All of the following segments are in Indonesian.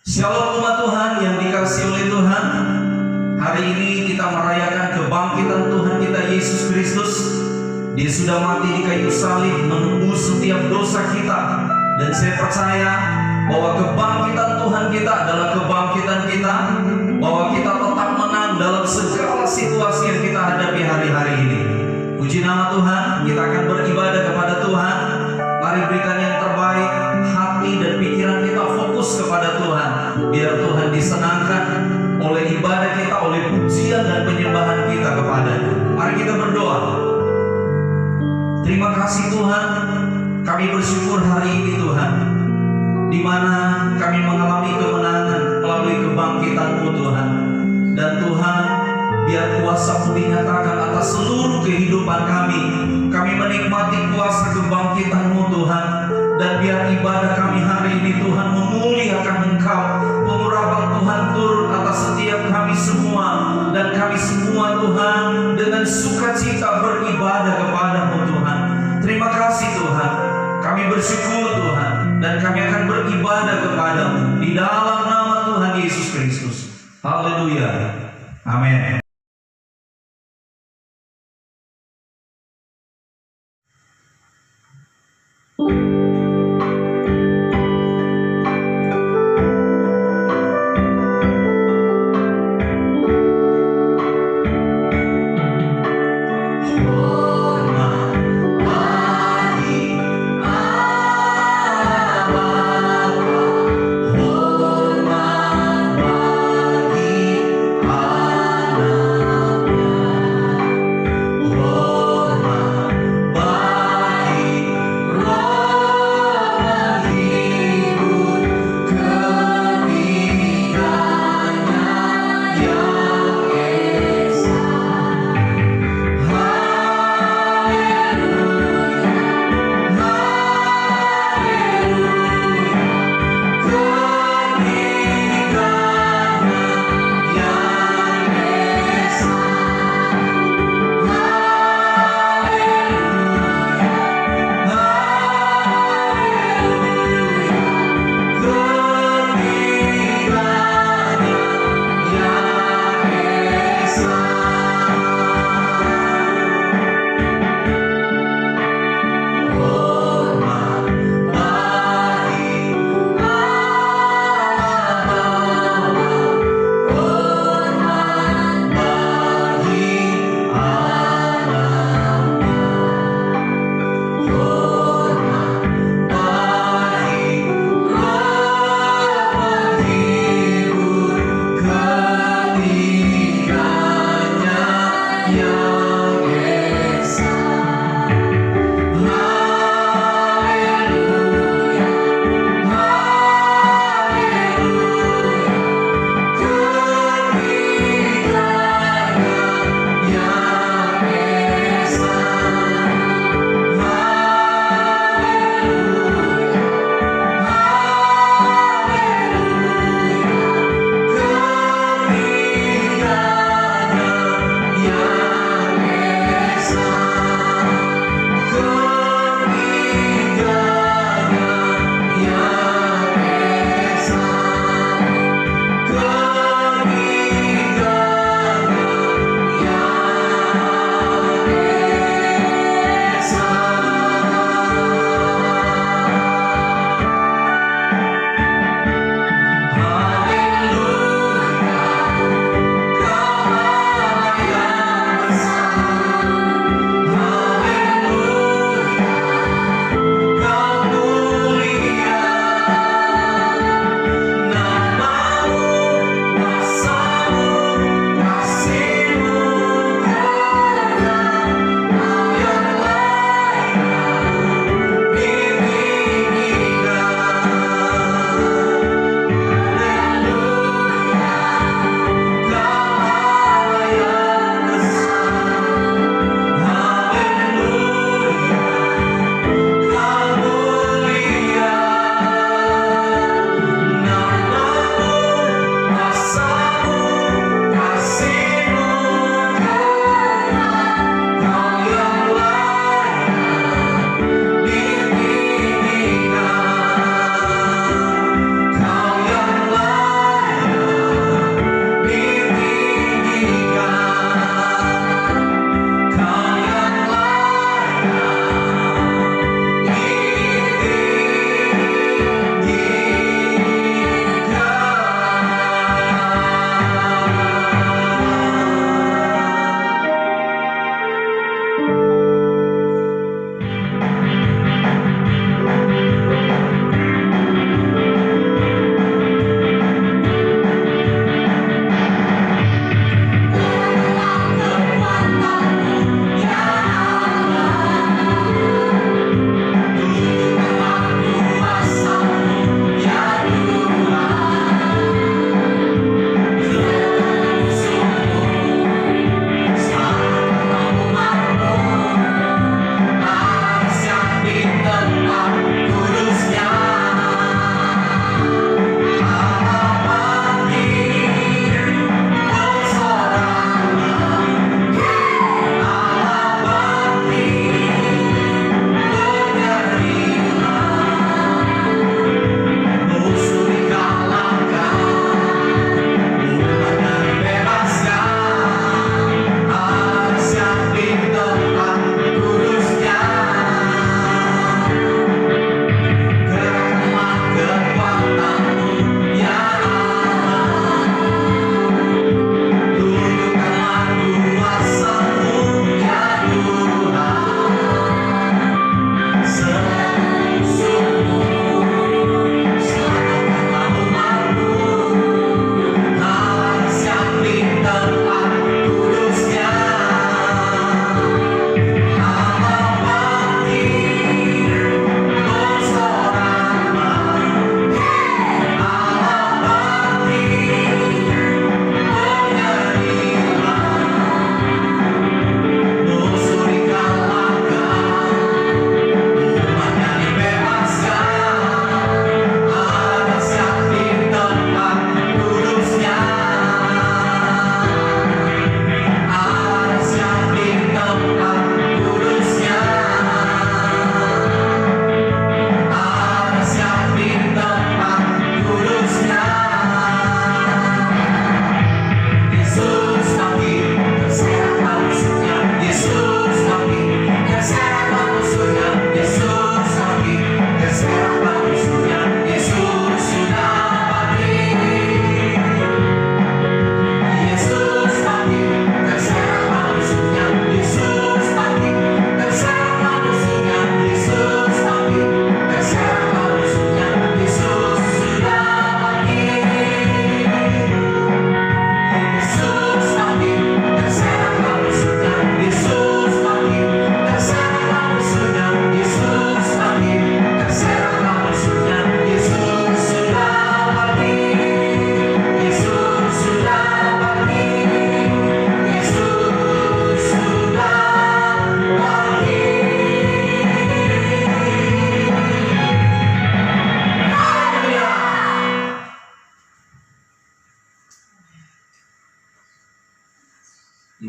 Shalom umat Tuhan yang dikasihi oleh Tuhan. Hari ini kita merayakan kebangkitan Tuhan kita Yesus Kristus. Dia sudah mati di kayu salib menebus setiap dosa kita. Dan saya percaya bahwa kebangkitan Tuhan kita adalah kebangkitan kita, bahwa kita tetap menang dalam segala situasi yang kita hadapi hari-hari ini. Puji nama Tuhan, kita akan beribadah kepada Tuhan. Mari berikan yang terbaik, hati dan pikiran kita fokus kepada Tuhan. Biar Tuhan disenangkan oleh ibadah kita, oleh pujian dan penyembahan kita kepada-Nya. Mari kita berdoa. Terima kasih Tuhan, kami bersyukur hari ini Tuhan, di mana kami mengalami kemenangan melalui kebangkitan-Mu Tuhan. Dan Tuhan, biar kuasa-Mu dinyatakan atas seluruh kehidupan kami. Kami menikmati kuasa kebangkitan-Mu Tuhan. Dan biar ibadah kami hari ini Tuhan memuliakan Engkau. Pengurapan Tuhan turun atas setiap kami semua. Dan kami semua Tuhan dengan sukacita beribadah kepada-Mu Tuhan. Terima kasih Tuhan. Kami bersyukur Tuhan. Dan kami akan beribadah kepada-Mu di dalam nama Tuhan Yesus Kristus. Haleluya. Amin. Hormat bagi anak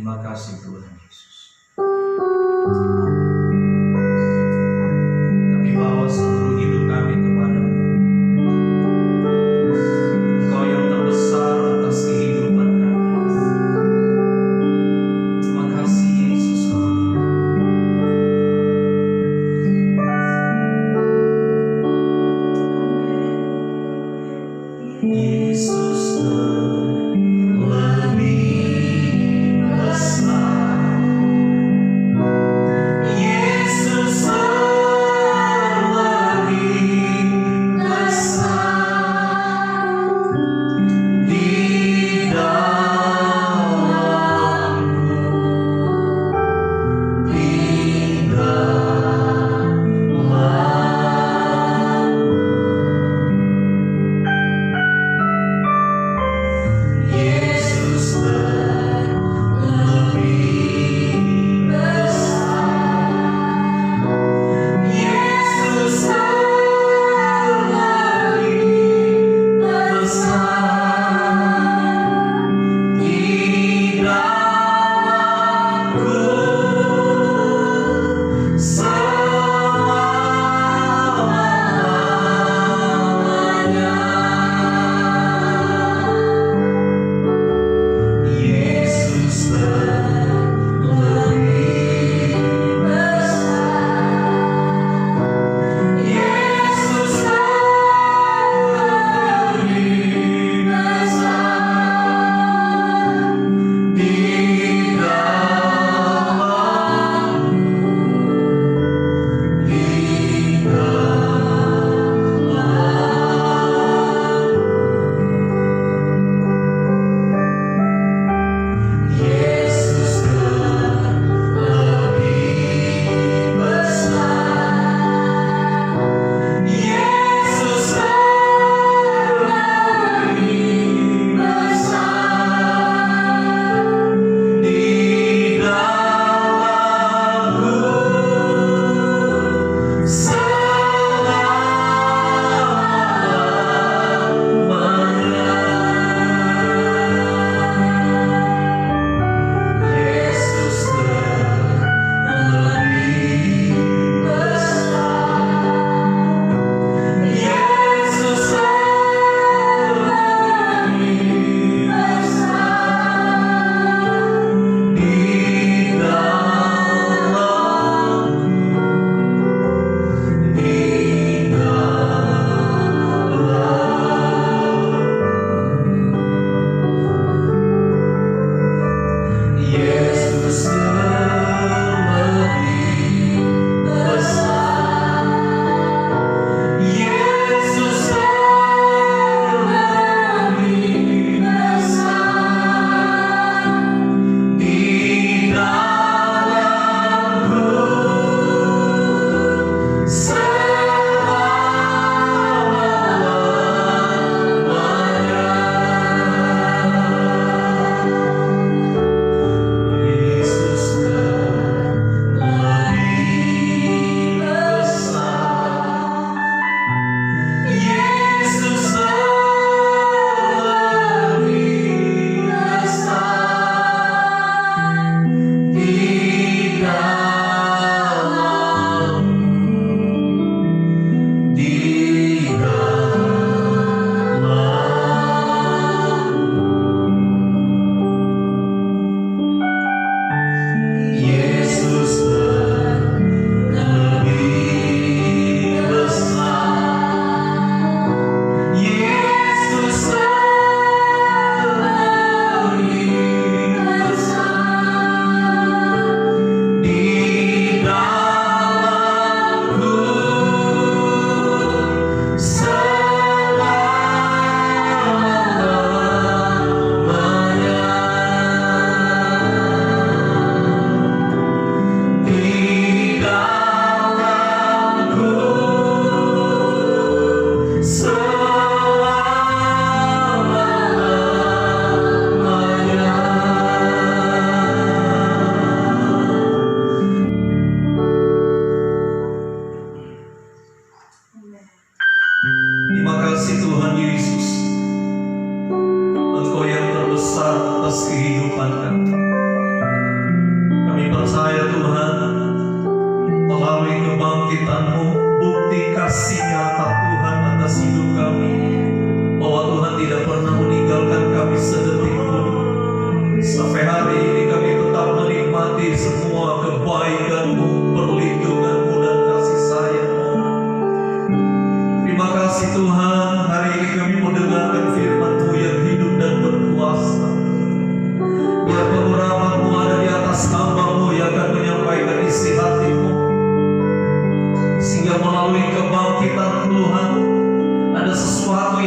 Terima kasih Tuhan Yesus. Kami bawa seluruh hidup kami kepada-Mu. Engkau yang terbesar atas kehidupan kami. Terima kasih Yesus. Yesus lebih besar. Yesus lebih besar di dalamku, di dalamku.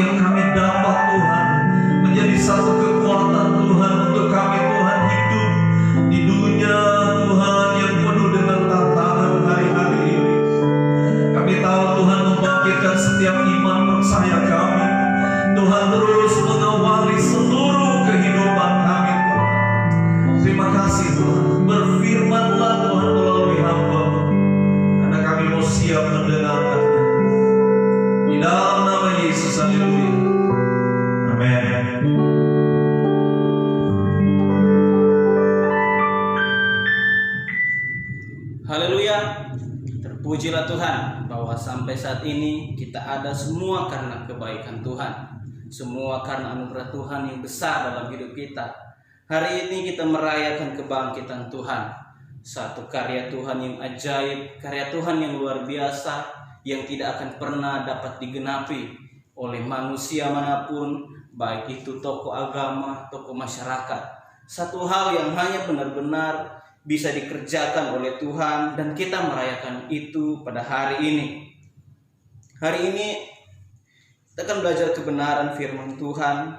yang kami dapat Tuhan, menjadi satu kekuatan Tuhan untuk kami Tuhan hidup di dunia Tuhan yang penuh dengan tantangan hari-hari ini. Kami tahu Tuhan membangkitkan setiap iman percaya kami. Tuhan terus mengawali seluruh kehidupan kami Tuhan. Terima kasih Tuhan, berfirmanlah Tuhan melalui hamba, karena kami mau siap mendengarkannya. Di dalam nama Yesus, haleluya. Amin. Haleluya. Terpujilah Tuhan bahwa sampai saat ini kita ada semua karena kebaikan Tuhan. Semua karena anugerah Tuhan yang besar dalam hidup kita. Hari ini kita merayakan kebangkitan Tuhan. Satu karya Tuhan yang ajaib, karya Tuhan yang luar biasa, yang tidak akan pernah dapat digenapi oleh manusia manapun, baik itu tokoh agama, tokoh masyarakat. Satu hal yang hanya benar-benar bisa dikerjakan oleh Tuhan, dan kita merayakan itu pada hari ini. Hari ini kita akan belajar kebenaran firman Tuhan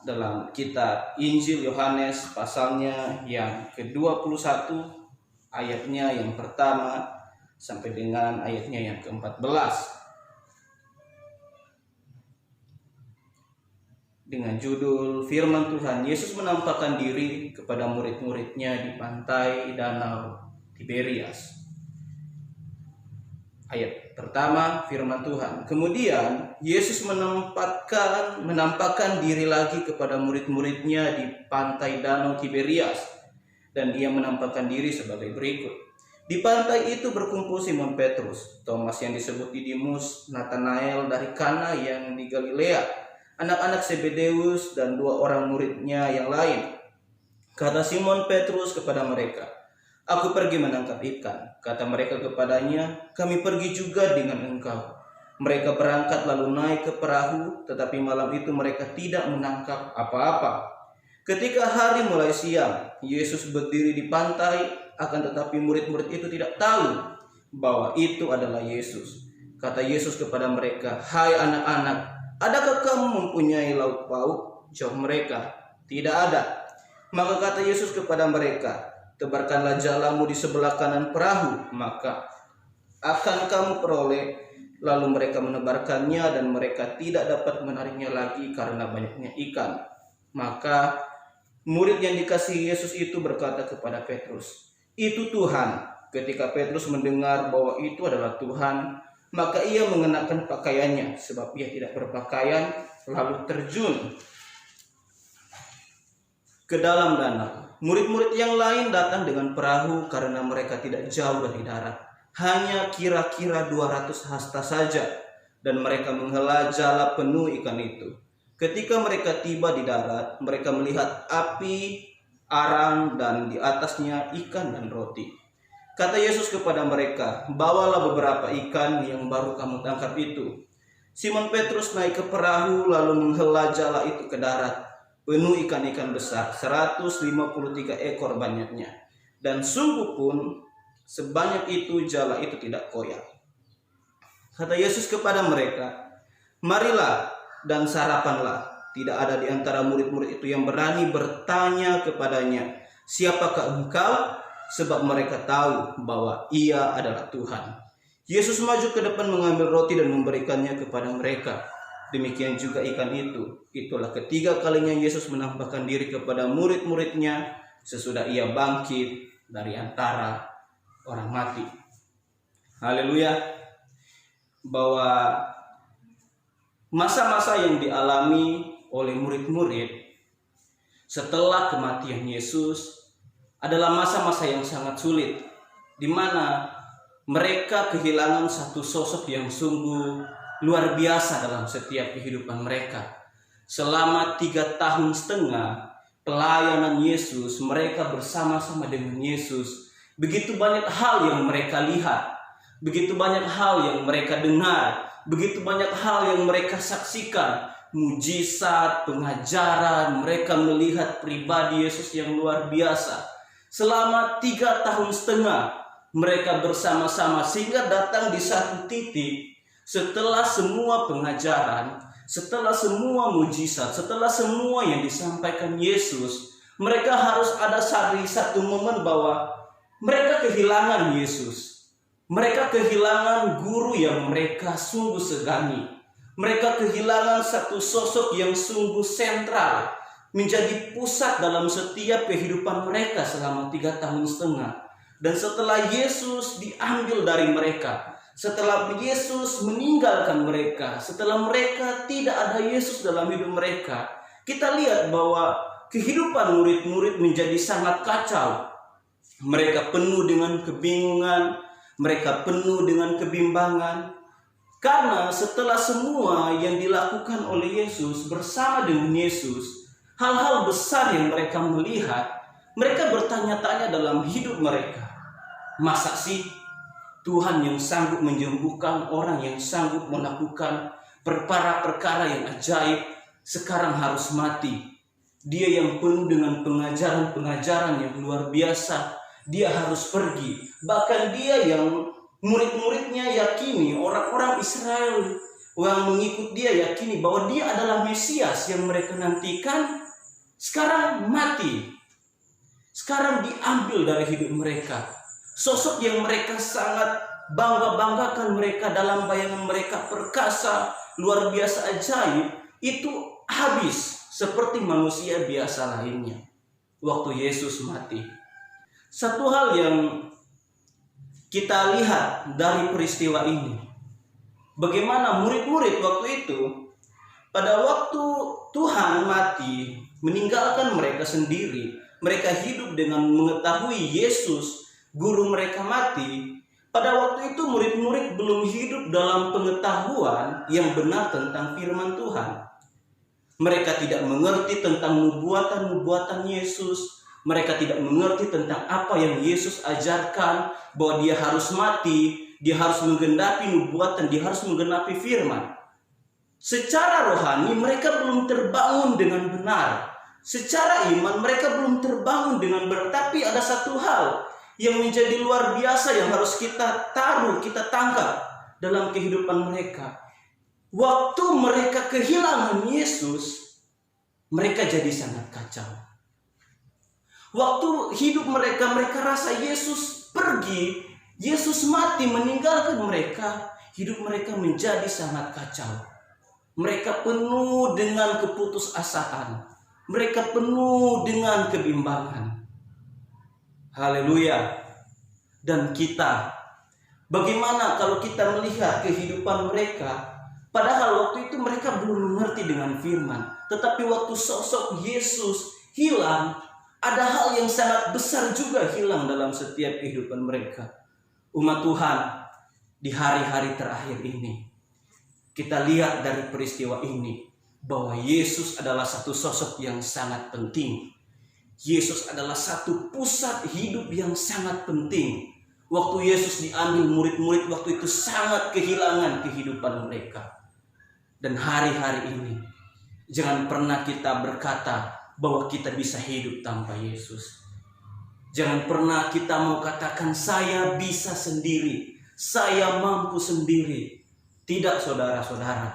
dalam kitab Injil Yohanes pasalnya yang ke-21, ayatnya yang pertama sampai dengan ayatnya yang ke-14. Dengan judul firman Tuhan, Yesus menampakkan diri kepada murid-muridnya di pantai Danau Tiberias. Ayat pertama, firman Tuhan. Kemudian Yesus menampakkan diri lagi kepada murid-muridnya di pantai Danau Tiberias, dan ia menampakkan diri sebagai berikut. Di pantai itu berkumpul Simon Petrus, Thomas yang disebut Didimus, Natanael dari Kana yang di Galilea, anak-anak Zebedeus, dan 2 orang muridnya yang lain. Kata Simon Petrus kepada mereka, "Aku pergi menangkap ikan." Kata mereka kepadanya, "Kami pergi juga dengan engkau." Mereka berangkat lalu naik ke perahu, tetapi malam itu mereka tidak menangkap apa-apa. Ketika hari mulai siang, Yesus berdiri di pantai, akan tetapi murid-murid itu tidak tahu bahwa itu adalah Yesus. Kata Yesus kepada mereka, "Hai anak-anak, adakah kamu mempunyai lauk pauk?" Jawab mereka, "Tidak ada." Maka kata Yesus kepada mereka, "Tebarkanlah jalamu di sebelah kanan perahu, maka akan kamu peroleh." Lalu mereka menebarkannya, dan mereka tidak dapat menariknya lagi karena banyaknya ikan. Maka murid yang dikasihi Yesus itu berkata kepada Petrus, "Itu Tuhan." Ketika Petrus mendengar bahwa itu adalah Tuhan, maka ia mengenakan pakaiannya, sebab ia tidak berpakaian, lalu terjun ke dalam danau. Murid-murid yang lain datang dengan perahu karena mereka tidak jauh dari darat, hanya kira-kira 200 hasta saja, dan mereka menghela jala penuh ikan itu. Ketika mereka tiba di darat, mereka melihat api arang dan di atasnya ikan dan roti. Kata Yesus kepada mereka, "Bawalah beberapa ikan yang baru kamu tangkap itu." Simon Petrus naik ke perahu lalu menghela jala itu ke darat, penuh ikan-ikan besar, 153 ekor banyaknya. Dan sungguh pun sebanyak itu jala itu tidak koyak. Kata Yesus kepada mereka, "Marilah dan sarapanlah." Tidak ada di antara murid-murid itu yang berani bertanya kepadanya, "Siapakah engkau?" Sebab mereka tahu bahwa ia adalah Tuhan. Yesus maju ke depan mengambil roti dan memberikannya kepada mereka. Demikian juga ikan itu. Itulah ketiga kalinya Yesus menampakkan diri kepada murid-muridnya sesudah ia bangkit dari antara orang mati. Haleluya. Bahwa masa-masa yang dialami oleh murid-murid setelah kematian Yesus adalah masa-masa yang sangat sulit, di mana mereka kehilangan satu sosok yang sungguh luar biasa dalam setiap kehidupan mereka. Selama 3,5 tahun pelayanan Yesus, mereka bersama-sama dengan Yesus. Begitu banyak hal yang mereka lihat, begitu banyak hal yang mereka dengar, begitu banyak hal yang mereka saksikan. Mujizat, pengajaran, mereka melihat pribadi Yesus yang luar biasa. Selama 3,5 tahun mereka bersama-sama, sehingga datang di satu titik setelah semua pengajaran, setelah semua mujizat, setelah semua yang disampaikan Yesus, mereka harus ada satu momen bahwa mereka kehilangan Yesus. Mereka kehilangan guru yang mereka sungguh segani. Mereka kehilangan satu sosok yang sungguh sentral, menjadi pusat dalam setiap kehidupan mereka selama 3,5 tahun. Dan setelah Yesus diambil dari mereka, setelah Yesus meninggalkan mereka, setelah mereka tidak ada Yesus dalam hidup mereka, kita lihat bahwa kehidupan murid-murid menjadi sangat kacau. Mereka penuh dengan kebingungan, mereka penuh dengan kebimbangan. Karena setelah semua yang dilakukan oleh Yesus bersama dengan Yesus, hal-hal besar yang mereka melihat, mereka bertanya-tanya dalam hidup mereka. Masa sih Tuhan yang sanggup menyembuhkan, orang yang sanggup melakukan perkara yang ajaib, sekarang harus mati? Dia yang penuh dengan pengajaran-pengajaran yang luar biasa, dia harus pergi. Bahkan dia yang murid-muridnya yakini, orang-orang Israel yang mengikut dia yakini bahwa dia adalah Mesias yang mereka nantikan, sekarang mati. Sekarang diambil dari hidup mereka. Sosok yang mereka sangat bangga-banggakan, mereka dalam bayangan mereka perkasa, luar biasa ajaib, itu habis seperti manusia biasa lainnya waktu Yesus mati. Satu hal yang kita lihat dari peristiwa ini, bagaimana murid-murid waktu itu, pada waktu Tuhan mati, meninggalkan mereka sendiri, mereka hidup dengan mengetahui Yesus, guru mereka mati. Pada waktu itu murid-murid belum hidup dalam pengetahuan yang benar tentang firman Tuhan. Mereka tidak mengerti tentang nubuatan-nubuatan Yesus. Mereka tidak mengerti tentang apa yang Yesus ajarkan, bahwa dia harus mati, dia harus menggenapi nubuatan, dia harus menggenapi firman. Secara rohani mereka belum terbangun dengan benar. Secara iman mereka belum terbangun dengan benar. Tapi ada satu hal yang menjadi luar biasa yang harus kita taruh, kita tangkap dalam kehidupan mereka. Waktu mereka kehilangan Yesus, mereka jadi sangat kacau. Waktu hidup mereka rasa Yesus pergi, Yesus mati meninggalkan mereka, hidup mereka menjadi sangat kacau. Mereka penuh dengan keputusasaan, mereka penuh dengan kebimbangan. Haleluya. Dan kita, bagaimana kalau kita melihat kehidupan mereka? Padahal waktu itu mereka belum mengerti dengan firman. Tetapi waktu sosok Yesus hilang, ada hal yang sangat besar juga hilang dalam setiap kehidupan mereka. Umat Tuhan, di hari-hari terakhir ini, kita lihat dari peristiwa ini, bahwa Yesus adalah satu sosok yang sangat penting. Yesus adalah satu pusat hidup yang sangat penting. Waktu Yesus diambil, murid-murid waktu itu sangat kehilangan kehidupan mereka. Dan hari-hari ini, jangan pernah kita berkata bahwa kita bisa hidup tanpa Yesus. Jangan pernah kita mau katakan saya bisa sendiri, saya mampu sendiri. Tidak, saudara-saudara,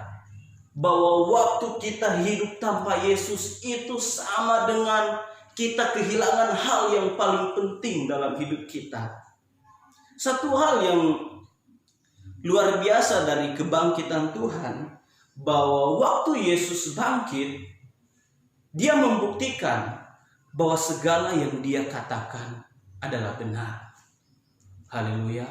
bahwa waktu kita hidup tanpa Yesus itu sama dengan kita kehilangan hal yang paling penting dalam hidup kita. Satu hal yang luar biasa dari kebangkitan Tuhan, bahwa waktu Yesus bangkit, dia membuktikan bahwa segala yang dia katakan adalah benar. Haleluya.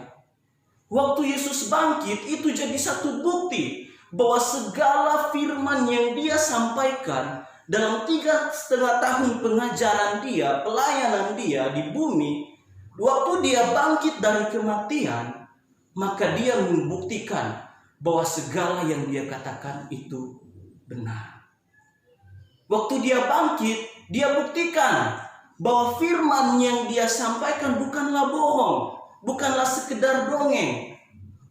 Waktu Yesus bangkit itu jadi satu bukti bahwa segala firman yang dia sampaikan dalam 3,5 tahun pengajaran dia, pelayanan dia di bumi, waktu dia bangkit dari kematian, maka dia membuktikan bahwa segala yang dia katakan itu benar. Waktu dia bangkit, dia buktikan bahwa firman yang dia sampaikan bukanlah bohong, bukanlah sekedar dongeng,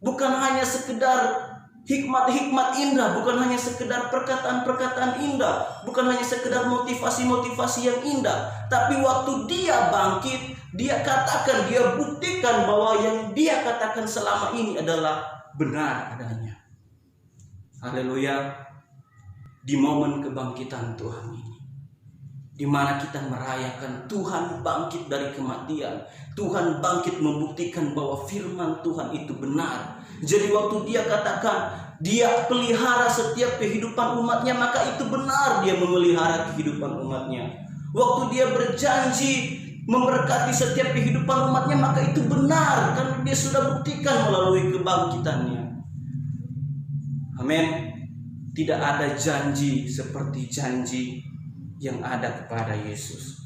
bukan hanya sekedar hikmat-hikmat indah, bukan hanya sekedar perkataan-perkataan indah, bukan hanya sekedar motivasi-motivasi yang indah. Tapi waktu dia bangkit, dia katakan, dia buktikan bahwa yang dia katakan selama ini adalah benar adanya. Haleluya. di momen kebangkitan Tuhan ini, di mana kita merayakan Tuhan bangkit dari kematian. Tuhan bangkit membuktikan bahwa firman Tuhan itu benar. Jadi waktu dia katakan dia pelihara setiap kehidupan umatnya, maka itu benar, dia memelihara kehidupan umatnya. Waktu dia berjanji memberkati setiap kehidupan umatnya, maka itu benar, karena dia sudah buktikan melalui kebangkitannya. Amin. Tidak ada janji seperti janji yang ada kepada Yesus.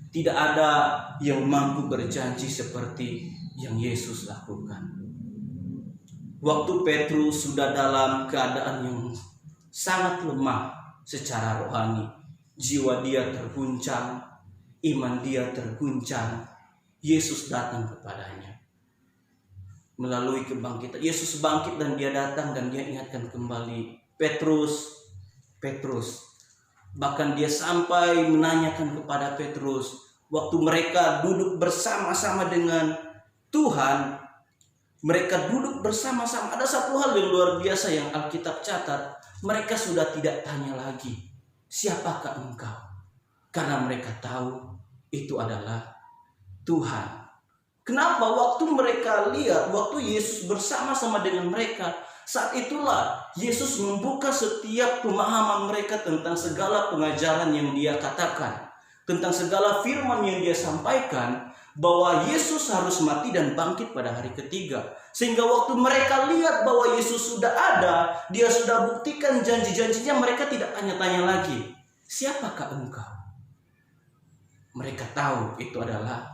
Tidak ada yang mampu berjanji seperti yang Yesus lakukan. Waktu Petrus sudah dalam keadaan yang sangat lemah secara rohani, jiwa dia terguncang, iman dia terguncang, Yesus datang kepadanya. Melalui kebangkitan, Yesus bangkit dan dia datang dan dia ingatkan kembali, Petrus, Petrus. Bahkan dia sampai menanyakan kepada Petrus, waktu mereka duduk bersama-sama dengan Tuhan, mereka duduk bersama-sama. Ada satu hal yang luar biasa yang Alkitab catat, mereka sudah tidak tanya lagi, siapakah engkau? Karena mereka tahu itu adalah Tuhan. Kenapa? Waktu mereka lihat, waktu Yesus bersama-sama dengan mereka, saat itulah Yesus membuka setiap pemahaman mereka tentang segala pengajaran yang dia katakan, tentang segala firman yang dia sampaikan, bahwa Yesus harus mati dan bangkit pada hari ketiga. Sehingga waktu mereka lihat bahwa Yesus sudah ada, dia sudah buktikan janji-janjinya, mereka tidak tanya-tanya lagi, siapakah engkau? Mereka tahu itu adalah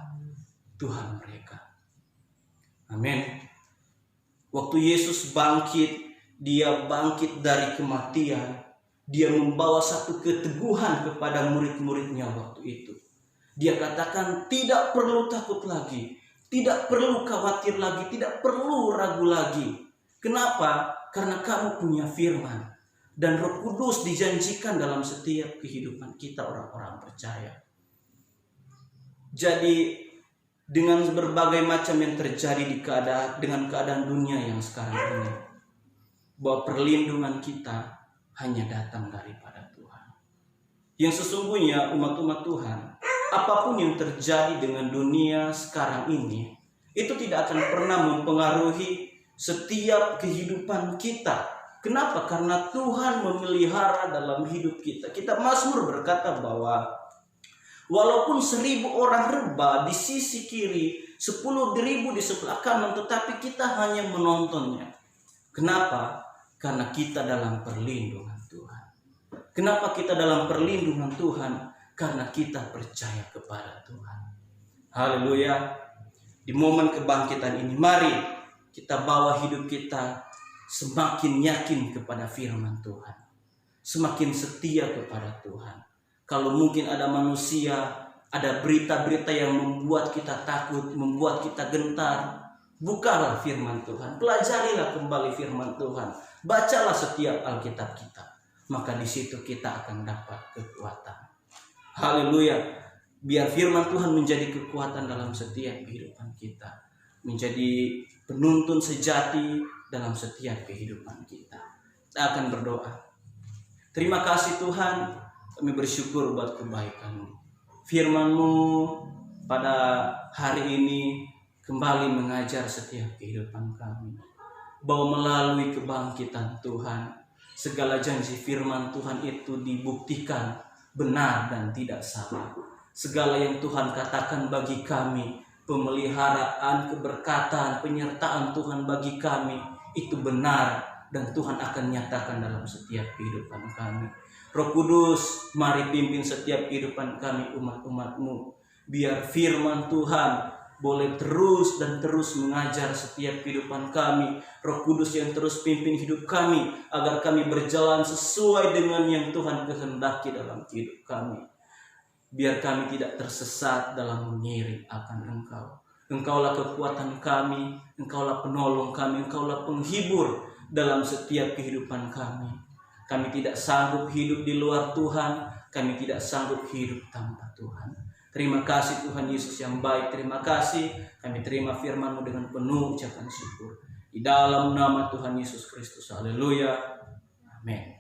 Tuhan mereka. Amin. Waktu Yesus bangkit, dia bangkit dari kematian. Dia membawa satu keteguhan kepada murid-muridnya waktu itu. Dia katakan tidak perlu takut lagi, tidak perlu khawatir lagi, tidak perlu ragu lagi. Kenapa? Karena kamu punya firman. Dan Roh Kudus dijanjikan dalam setiap kehidupan kita orang-orang percaya. Jadi dengan berbagai macam yang terjadi dengan keadaan dunia yang sekarang ini, bahwa perlindungan kita hanya datang daripada Tuhan. Yang sesungguhnya umat-umat Tuhan, apapun yang terjadi dengan dunia sekarang ini, itu tidak akan pernah mempengaruhi setiap kehidupan kita. Kenapa? Karena Tuhan memelihara dalam hidup kita. Kita Mazmur berkata bahwa walaupun 1.000 orang rebah di sisi kiri, 10.000 di sebelah kanan, tetapi kita hanya menontonnya. Kenapa? Karena kita dalam perlindungan Tuhan. Kenapa kita dalam perlindungan Tuhan? Karena kita percaya kepada Tuhan. Haleluya. Di momen kebangkitan ini, mari kita bawa hidup kita semakin yakin kepada firman Tuhan, semakin setia kepada Tuhan. Kalau mungkin ada manusia, ada berita-berita yang membuat kita takut, membuat kita gentar, bukalah firman Tuhan, pelajarilah kembali firman Tuhan, bacalah setiap Alkitab kita, maka di situ kita akan dapat kekuatan. Haleluya. Biar firman Tuhan menjadi kekuatan dalam setiap kehidupan kita, menjadi penuntun sejati dalam setiap kehidupan kita. Kita akan berdoa. Terima kasih Tuhan, kami bersyukur buat kebaikan-Mu. Firman-Mu pada hari ini kembali mengajar setiap kehidupan kami, bahwa melalui kebangkitan Tuhan, segala janji firman Tuhan itu dibuktikan benar dan tidak salah. Segala yang Tuhan katakan bagi kami, pemeliharaan, keberkatan, penyertaan Tuhan bagi kami, itu benar dan Tuhan akan nyatakan dalam setiap kehidupan kami. Roh Kudus, mari pimpin setiap kehidupan kami umat-umat-Mu. Biar firman Tuhan boleh terus dan terus mengajar setiap kehidupan kami. Roh Kudus yang terus pimpin hidup kami, agar kami berjalan sesuai dengan yang Tuhan kehendaki dalam hidup kami. Biar kami tidak tersesat dalam mengiring akan Engkau. Engkaulah kekuatan kami, Engkaulah penolong kami, Engkaulah penghibur dalam setiap kehidupan kami. Kami tidak sanggup hidup di luar Tuhan, kami tidak sanggup hidup tanpa Tuhan. Terima kasih Tuhan Yesus yang baik, terima kasih kami terima firman-Mu dengan penuh ucapan syukur. Di dalam nama Tuhan Yesus Kristus, haleluya, amin.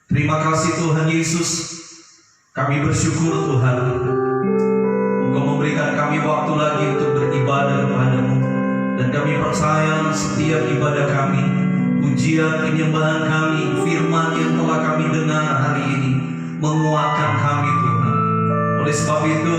Terima kasih Tuhan Yesus. Kami bersyukur Tuhan, Engkau memberikan kami waktu lagi untuk beribadah kepada-Mu. Dan kami percaya setiap ibadah kami, pujian penyembahan kami, firman yang telah kami dengar hari ini menguatkan kami Tuhan. Oleh sebab itu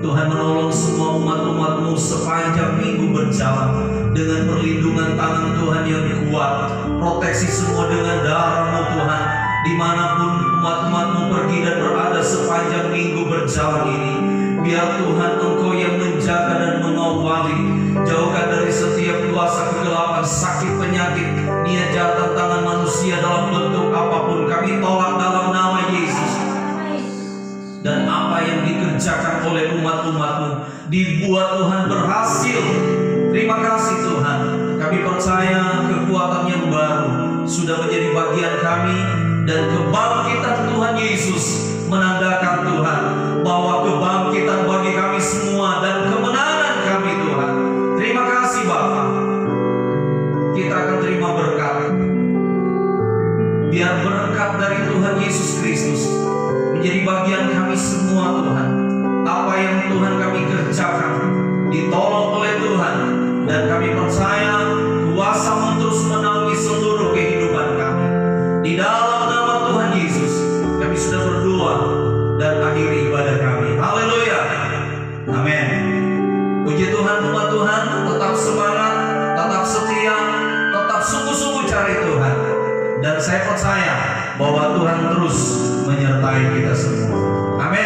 Tuhan menolong semua umat-umat-Mu sepanjang minggu berjalan dengan perlindungan tangan Tuhan yang kuat. Proteksi semua dengan darah-Mu Tuhan, dimanapun umat-umat-Mu pergi dan berada sepanjang minggu berjalan ini. Biar Tuhan Engkau yang menjaga dan mengawali, jauhkan dari setiap kuasa kegelapan, sakit, penyakit, niat jahat dan tangan manusia dalam bentuk apapun. Kami tolak dalam nama Yesus. Dan apa yang dikerjakan oleh umat-umat-Mu dibuat Tuhan berhasil. Terima kasih Tuhan. Kami percaya kekuatan yang baru sudah menjadi bagian kami, dan kebangkitan Tuhan Yesus menandakan Tuhan bahwa kebangkitan bagi kami semua dan kemenangan kami Tuhan. Terima kasih Bapa. Kita akan terima berkat. Biar berkat dari Tuhan Yesus Kristus menjadi bagian kami semua Tuhan. Apa yang Tuhan kami kerjakan ditolong oleh Tuhan, dan kami percaya kuasa-Mu terus menaungi seluruh kehidupan kami. Di dalam nama Tuhan Yesus kami sudah berdoa dan akhiri ibadah kami. Haleluya. Amin. Puji Tuhan, umat Tuhan, tetap semangat, tetap setia, tetap sungguh-sungguh cari Tuhan. Dan saya percaya bahwa Tuhan terus menyertai kita semua. Amin.